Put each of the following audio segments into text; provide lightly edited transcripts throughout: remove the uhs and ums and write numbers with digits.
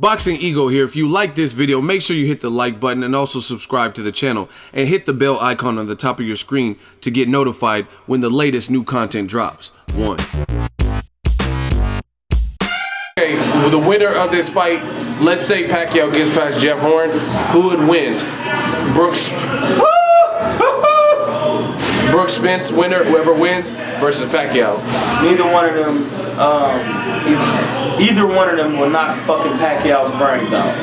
Boxingego here. If you like this video, make sure you hit the like button and also subscribe to the channel and hit the bell icon on the top of your screen to get notified when the latest new content drops. 1. Okay, well, the winner of this fight, let's say Pacquiao gets past Jeff Horn, who would win? Brooks Spence winner, whoever wins, versus Pacquiao. Neither one of them, either one of them will knock fucking Pacquiao's brains out.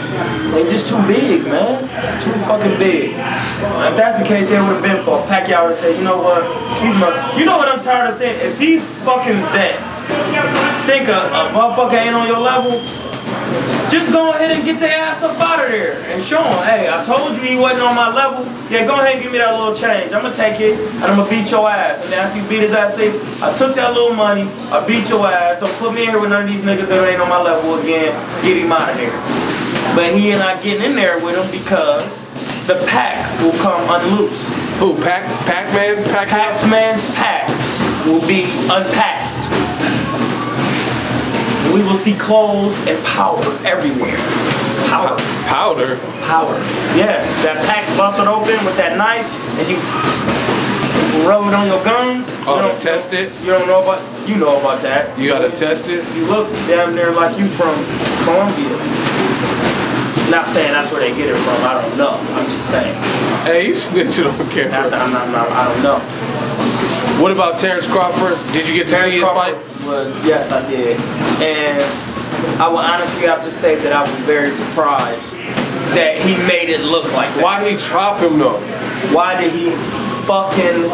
They're just too big, man. Too fucking big. If that's the case, they would have been for Pacquiao to say, you know what, you know what I'm tired of saying? If these fucking vets think a motherfucker ain't on your level, just go ahead and get their ass up out of there and show them, hey, I told you he wasn't on my level. Yeah, go ahead and give me that little change. I'm gonna take it and I'm gonna beat your ass. And then after you beat his ass, say, I took that little money, I beat your ass. Don't put me in here with none of these niggas that ain't on my level again. Get him out of there. But he ain't not getting in there with him because the pack will come unloose. Who, Pac-Man? Pac-Man's pack will be unpacked. We will see clothes and powder everywhere. Powder. Powder? Powder. Yes. That pack busted open with that knife and you rub it on your guns. Oh, to test it? You don't know about, you know about that. You gotta test it? You look damn near like you from Colombia. Not saying that's where they get it from. I don't know. I'm just saying. Hey, you snitch, you don't care. I don't know. What about Terence Crawford? Did you get to see his fight? Well, yes, I did. And I will honestly have to say that I was very surprised that he made it look like that. Why he drop him though? Why did he fucking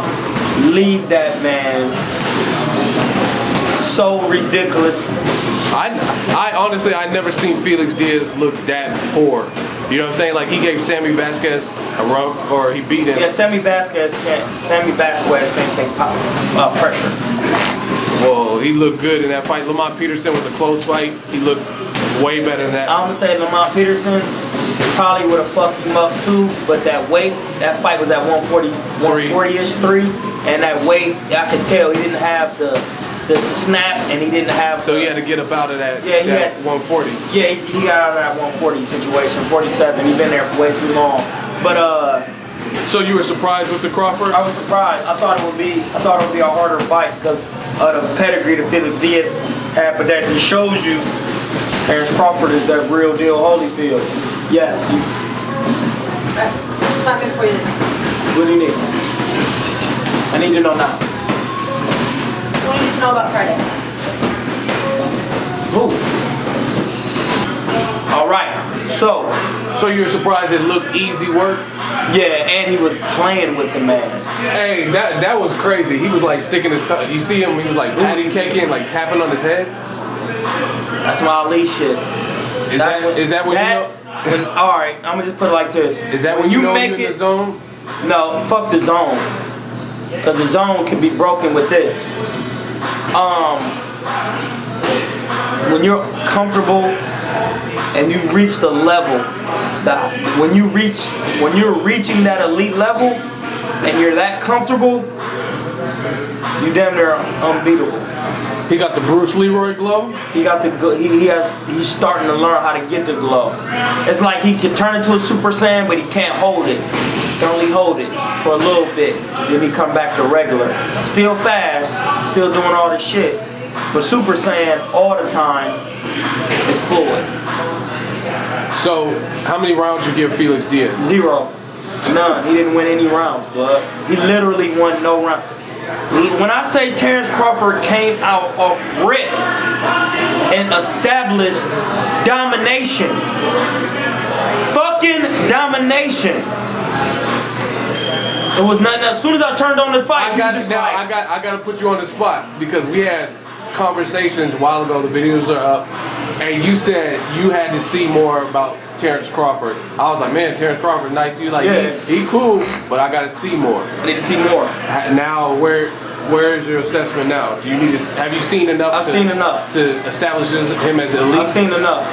leave that man so ridiculous? I honestly, I never seen Felix Diaz look that poor. You know what I'm saying? Like he gave Sammy Vasquez a rough, or he beat him. Yeah, Sammy Vasquez can't take pressure. Well, he looked good in that fight.Lamont Peterson was a close fight. He looked way better than that. I'm gonna say Lamont Peterson probably would have fucked him up too, but that weight, that fight was at 140-ish, 3, and that weight, I could tell he didn't have the snap, and he didn't have. So he had to get up out of that. Yeah, he had 140. Yeah, he got out of that 140 situation. 47. He's been there for way too long. But So you were surprised with the Crawford? I was surprised. I thought it would be a harder fight because of the pedigree that Felix Diaz had, but that just shows you Terence Crawford is that real deal Holyfield. Yes. Just fucking for you. What do you need? I need to know now. What do you need to know about Friday? Who? All right. So you were surprised it looked easy work? Yeah, and he was playing with the man. Hey, that was crazy. He was like sticking his tongue. You see him, he was like patty caking, like tapping on his head. That's my Ali shit. Is that when you know? All right, I'm gonna just put it like this. Is that when you know you're in the zone? No, fuck the zone. Because the zone can be broken with this. When you're comfortable and you reach the level that when you're reaching that elite level and you're that comfortable, you damn near unbeatable. He got the Bruce Leroy glow. He got the he's starting to learn how to get the glow. It's like he can turn into a Super Saiyan, but he can't hold it. He can only hold it for a little bit. Then he come back to regular. Still fast, still doing all the shit. But Super Saiyan all the time is Floyd. So, how many rounds you give Felix Diaz? 0. None. He didn't win any rounds, bud. He literally won no round. When I say Terence Crawford came out off rip and established domination, fucking domination. It was nothing. As soon as I turned on the fight, I got to put you on the spot because we had conversations a while ago. The videos are up, and you said you had to see more about Terence Crawford. I was like, man, Terence Crawford nice. You like, yeah, he cool, but I got to see more. I need to see more. Now, where is your assessment now? Do you need to? Have you seen enough? I've seen enough to establish him as elite. I've seen enough.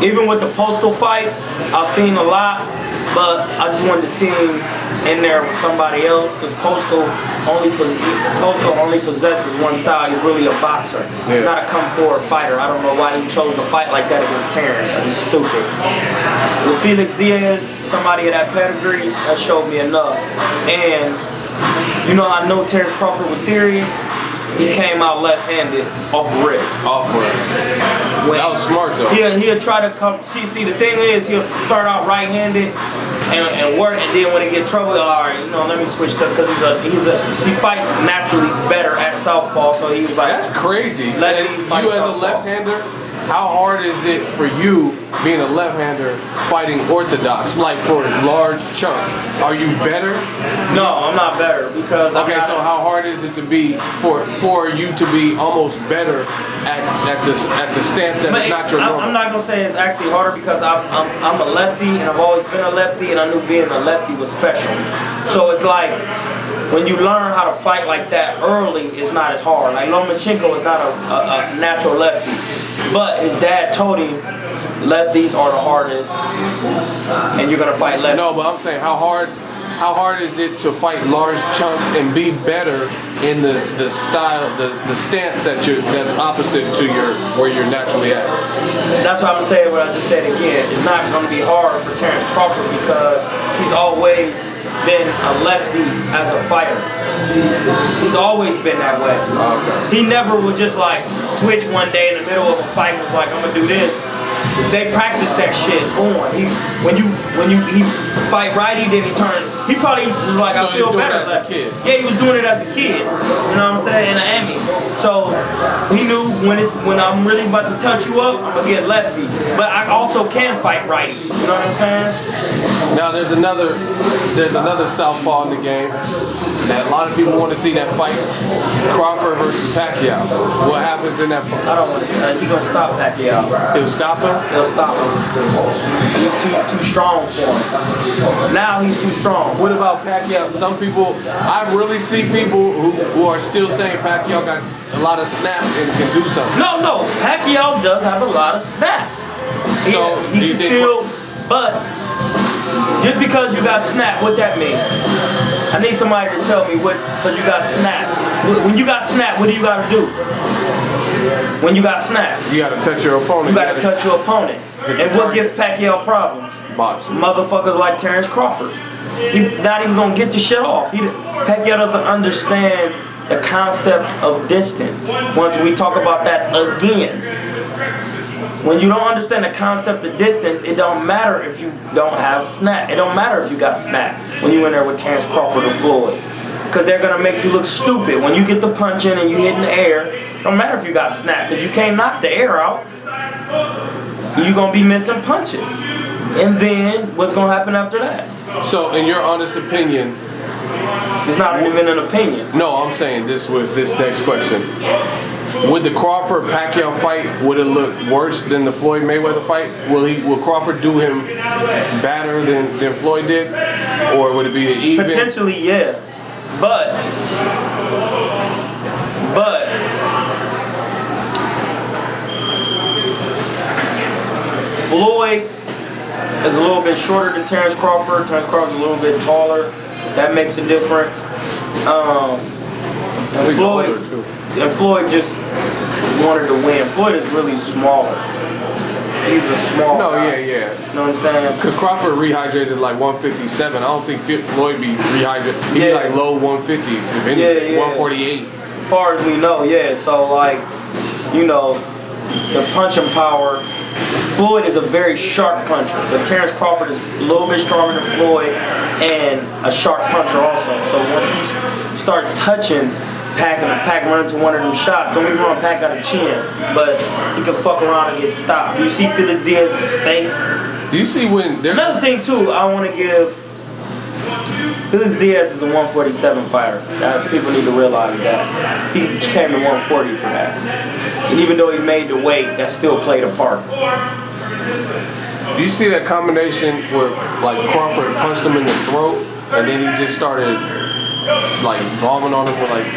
Even with the Postal fight, I've seen a lot, but I just wanted to see him in there with somebody else because Postal only possesses one style. He's really a boxer, not a come forward fighter. I don't know why he chose to fight like that against Terence. It's stupid. With Felix Diaz, somebody of that pedigree, that showed me enough. And you know, I know Terence Crawford was serious. He came out left-handed off rip. Off rip. That was smart though. He'll try to come. See, the thing is, he'll start out right-handed and work, and then when he get trouble, all right, you know, let me switch to because he fights naturally better at southpaw. So he's like, that's crazy. You as a left-hander, how hard is it for you being a left-hander fighting orthodox, like for large chunks? Are you better? No, I'm not better because okay. So how hard is it to be for you to be almost better at the stance that is not your normal? I'm not gonna say it's actually harder because I'm a lefty and I've always been a lefty and I knew being a lefty was special. So it's like when you learn how to fight like that early, it's not as hard. Like Lomachenko is not a natural lefty, but his dad told him lefties are the hardest, and you're gonna fight lefties. No, but I'm saying how hard is it to fight large chunks and be better in the style, the stance that's opposite to where you're naturally at? That's why I'm saying what I just said again. It's not gonna be hard for Terence Crawford because he's always been a lefty as a fighter. He's always been that way. Okay. He never would just like switch one day in the middle of a fight and was like, I'm gonna do this. They practice that shit on. When you fight righty, then he turns. He probably was like, I feel better lefty. Yeah, he was doing it as a kid. You know what I'm saying? In the Emmy. So he knew when I'm really about to touch you up, I'm gonna get lefty. But I also can fight righty. You know what I'm saying? Now there's another southpaw in the game that a lot of people want to see that fight. Crawford versus Pacquiao. What happens in that fight? I don't want to. He's gonna stop Pacquiao. He'll stop him? He'll stop him. He's too strong for him. Now he's too strong. What about Pacquiao? Some people, I really see people who are still saying Pacquiao got a lot of snap and can do something. No. Pacquiao does have a lot of snap. So he can still, but just because you got snap, what that mean? I need somebody to tell me what, because you got snap. When you got snap, what do you got to do? When you got snap, you got to touch your opponent. You got to touch your opponent. And what gives Pacquiao problems? Boxing. Motherfuckers like Terence Crawford. He's not even gonna get the shit off. Pacquiao doesn't understand the concept of distance. Once we talk about that again. When you don't understand the concept of distance, it don't matter if you don't have snap. It don't matter if you got snap when you in there with Terence Crawford or Floyd. Because they're gonna make you look stupid. When you get the punch in and you hit in the air, it don't matter if you got snap, because you can't knock the air out. You're gonna be missing punches. And then what's gonna happen after that? So in your honest opinion, it's not even an opinion. No, I'm saying this next question. Would the Crawford-Pacquiao fight, would it look worse than the Floyd-Mayweather fight? Will Crawford do him better than Floyd did? Or would it be even? Potentially, yeah. But Floyd is a little bit shorter than Terence Crawford. Terence Crawford's a little bit taller. That makes a difference. And Floyd just wanted to win. Floyd is really smaller. He's a small guy. Yeah. You know what I'm saying? Because Crawford rehydrated like 157. I don't think Floyd be rehydrated. He'd be like low 150s, if anything, 148. As far as we know, yeah. So like, you know, the punching power. Floyd is a very sharp puncher, but Terence Crawford is a little bit stronger than Floyd and a sharp puncher also. So once he start touching Pac and Pac run into one of them shots, don't get me wrong, Pac got a chin, but he can fuck around and get stopped. Do you see Felix Diaz's face? Do you see when there's another thing too? I want to give Felix Diaz is a 147 fighter. People need to realize that. He came to 140 for that. And even though he made the weight, that still played a part. Do you see that combination where like Crawford punched him in the throat and then he just started like bombing on him with like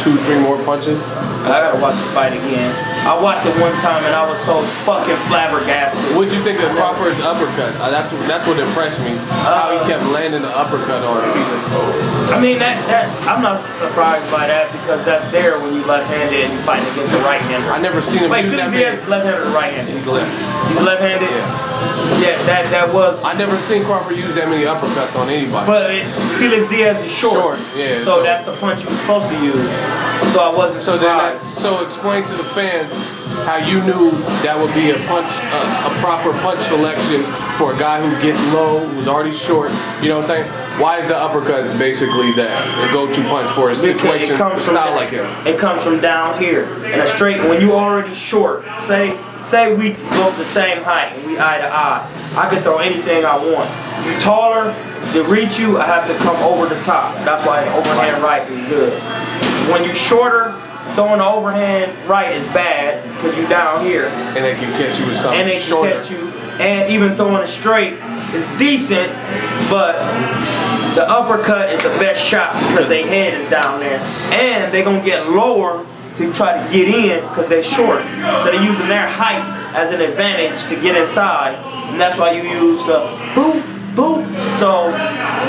2-3 more punches? I gotta watch the fight again. I watched it one time and I was so fucking flabbergasted. What'd you think of Crawford's uppercuts? That's what impressed me. How he kept landing the uppercut on Felix. I mean, that I'm not surprised by that because that's there when you left-handed and you fighting against a right-hander. I never seen him Wait, do that. Felix Diaz is left-handed or right-handed? He's left. He's left-handed? Yeah. Yeah, that was. I never seen Crawford use that many uppercuts on anybody. But Felix Diaz is short. Yeah. So that's the punch you were supposed to use. So I wasn't surprised. So explain to the fans how you knew that would be a proper punch selection for a guy who gets low, who's already short. You know what I'm saying? Why is the uppercut basically the go-to punch for a situation, a style like him? It comes from down here. And a straight, when you already short, say we both the same height and we eye to eye, I can throw anything I want. You taller, to reach you, I have to come over the top. That's why an overhand right is good. When you're shorter, throwing the overhand right is bad because you're down here. And they can catch you with something and they shorter. can catch you. And even throwing it straight is decent, but the uppercut is the best shot because their head is down there. And they're going to get lower to try to get in because they're short. So they're using their height as an advantage to get inside. And that's why you use the boop, boop. So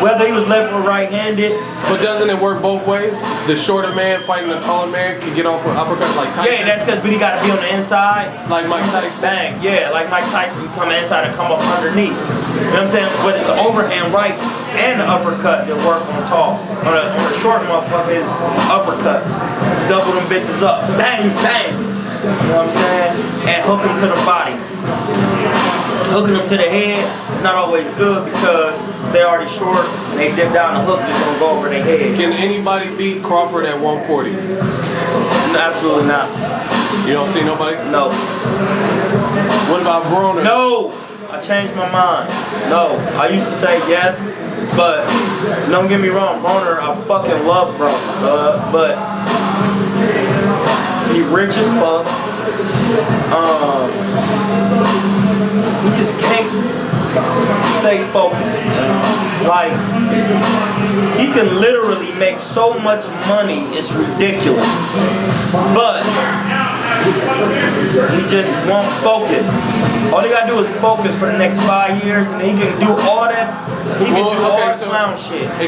whether he was left or right-handed. But doesn't it work both ways? The shorter man fighting the taller man can get off for uppercut like Tyson? Yeah, that's because he got to be on the inside. Like Mike Tyson? Bang, yeah, like Mike Tyson come inside and come up underneath. You know what I'm saying? But it's the overhand right and the uppercut that work on tall. On the short motherfucker is uppercuts. Double them bitches up. Bang, bang. You know what I'm saying? And hook them to the body. Hooking them to the head is not always good because they're already short and they dip down the hook just gonna go over their head. Can anybody beat Crawford at 140? No, absolutely not. You don't see nobody? No. What about Broner? No! I changed my mind. No. I used to say yes, but don't get me wrong, Broner, I fucking love Broner. But he rich as fuck. He just can't stay focused. Like, he can literally make so much money, it's ridiculous. But he just won't focus. All he gotta do is focus for the next 5 years, and he can do all that. He can do all that clown shit.